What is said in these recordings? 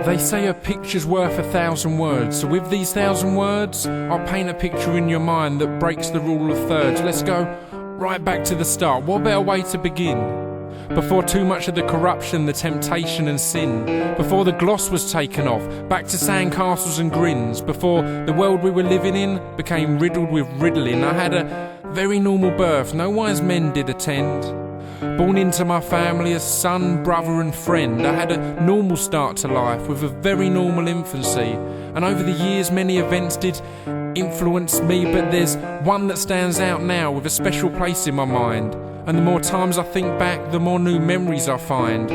They say a picture's worth 1,000 words, so with these 1,000 words, I'll paint a picture in your mind that breaks the rule of thirds. Let's go right back to the start. What better way to begin? Before too much of the corruption, the temptation and sin. Before the gloss was taken off, back to sandcastles and grins. Before the world we were living in became riddled with riddling. I had a very normal birth, no wise men did attend. Born into my family as son, brother and friend. I had a normal start to life with a very normal infancy. And over the years many events did influence me, but there's one that stands out now with a special place in my mind. And the more times I think back, the more new memories I find.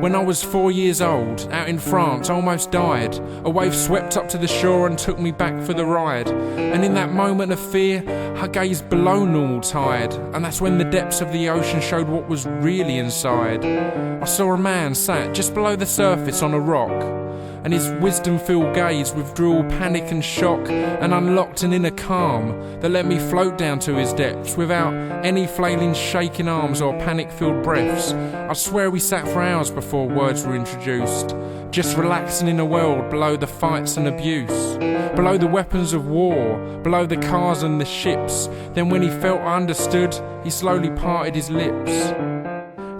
When I was 4 years old, out in France, I almost died. A wave swept up to the shore and took me back for the ride. And in that moment of fear, I gazed below normal tide. And that's when the depths of the ocean showed what was really inside. I saw a man sat just below the surface on a rock. And his wisdom-filled gaze withdrew all panic and shock and unlocked an inner calm that let me float down to his depths without any flailing shaking arms or panic-filled breaths. I swear we sat for hours before words were introduced, just relaxing in a world below the fights and abuse, below the weapons of war, below the cars and the ships. Then when he felt I understood, he slowly parted his lips.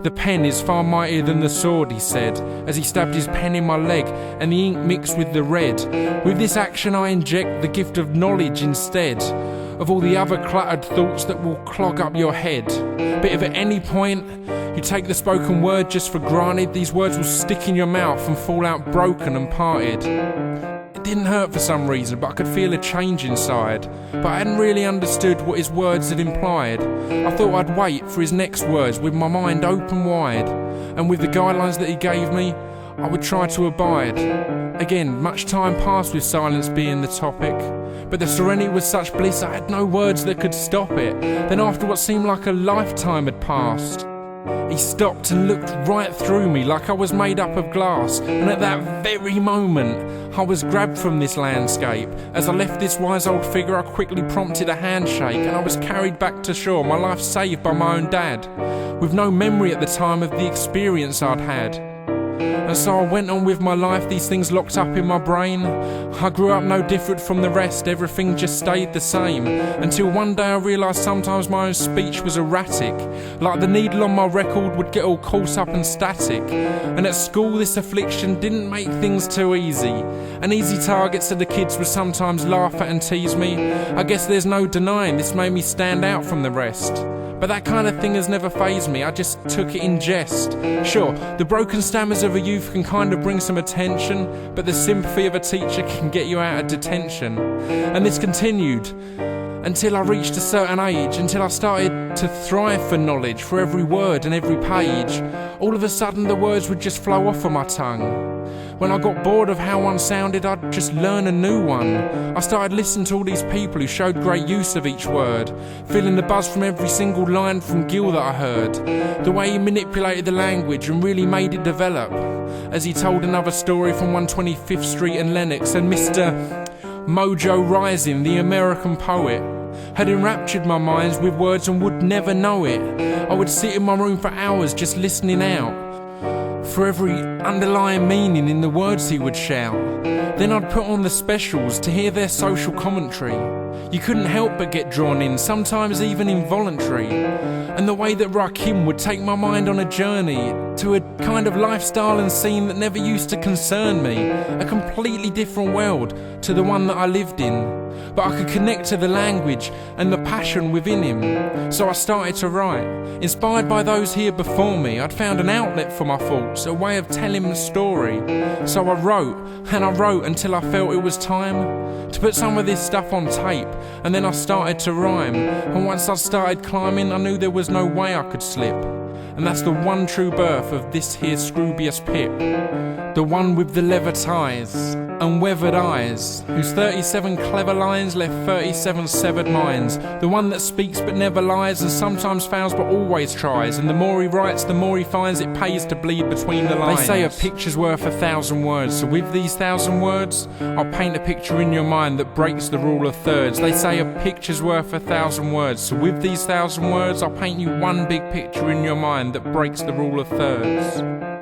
The pen is far mightier than the sword, he said, as he stabbed his pen in my leg and the ink mixed with the red. With this action I inject the gift of knowledge instead of all the other cluttered thoughts that will clog up your head. But if at any point you take the spoken word just for granted, these words will stick in your mouth and fall out broken and parted. It didn't hurt for some reason, but I could feel a change inside. But I hadn't really understood what his words had implied. I thought I'd wait for his next words with my mind open wide. And with the guidelines that he gave me, I would try to abide. Again, much time passed with silence being the topic. But the serenity was such bliss I had no words that could stop it. Then after what seemed like a lifetime had passed, he stopped and looked right through me like I was made up of glass. And at that very moment, I was grabbed from this landscape. As I left this wise old figure, I quickly prompted a handshake and I was carried back to shore, my life saved by my own dad, with no memory at the time of the experience I'd had. And so I went on with my life, these things locked up in my brain. I grew up no different from the rest, everything just stayed the same. Until one day I realised sometimes my own speech was erratic, like the needle on my record would get all caught up and static. And at school this affliction didn't make things too easy. An easy target so the kids would sometimes laugh at and tease me. I guess there's no denying this made me stand out from the rest. But that kind of thing has never fazed me, I just took it in jest. Sure, the broken stammers of a youth can kind of bring some attention, but the sympathy of a teacher can get you out of detention. And this continued until I reached a certain age, until I started to thrive for knowledge, for every word and every page. All of a sudden the words would just flow off of my tongue. When I got bored of how one sounded, I'd just learn a new one. I started listening to all these people who showed great use of each word, feeling the buzz from every single line from Gil that I heard. The way he manipulated the language and really made it develop, as he told another story from 125th Street and Lenox, and Mr. Mojo Rising, the American poet, had enraptured my mind with words and would never know it. I would sit in my room for hours just listening out for every underlying meaning in the words he would shout. Then I'd put on the specials to hear their social commentary. You couldn't help but get drawn in, sometimes even involuntary. And the way that Rakim would take my mind on a journey to a kind of lifestyle and scene that never used to concern me, a completely different world to the one that I lived in. But I could connect to the language and the passion within him. So I started to write. Inspired by those here before me, I'd found an outlet for my thoughts, a way of telling the story. So I wrote, and I wrote until I felt it was time to put some of this stuff on tape. And then I started to rhyme. And once I started climbing, I knew there was no way I could slip. And that's the one true birth of this here Scroobius Pip, the one with the leather ties and weathered eyes, whose 37 clever lines left 37 severed minds, the one that speaks but never lies and sometimes fails but always tries, and the more he writes the more he finds it pays to bleed between the lines. They say a picture's worth 1,000 words, so with these 1,000 words I'll paint a picture in your mind that breaks the rule of thirds. They say a picture's worth 1,000 words, so with these 1,000 words I'll paint you one big picture in your mind that breaks the rule of thirds.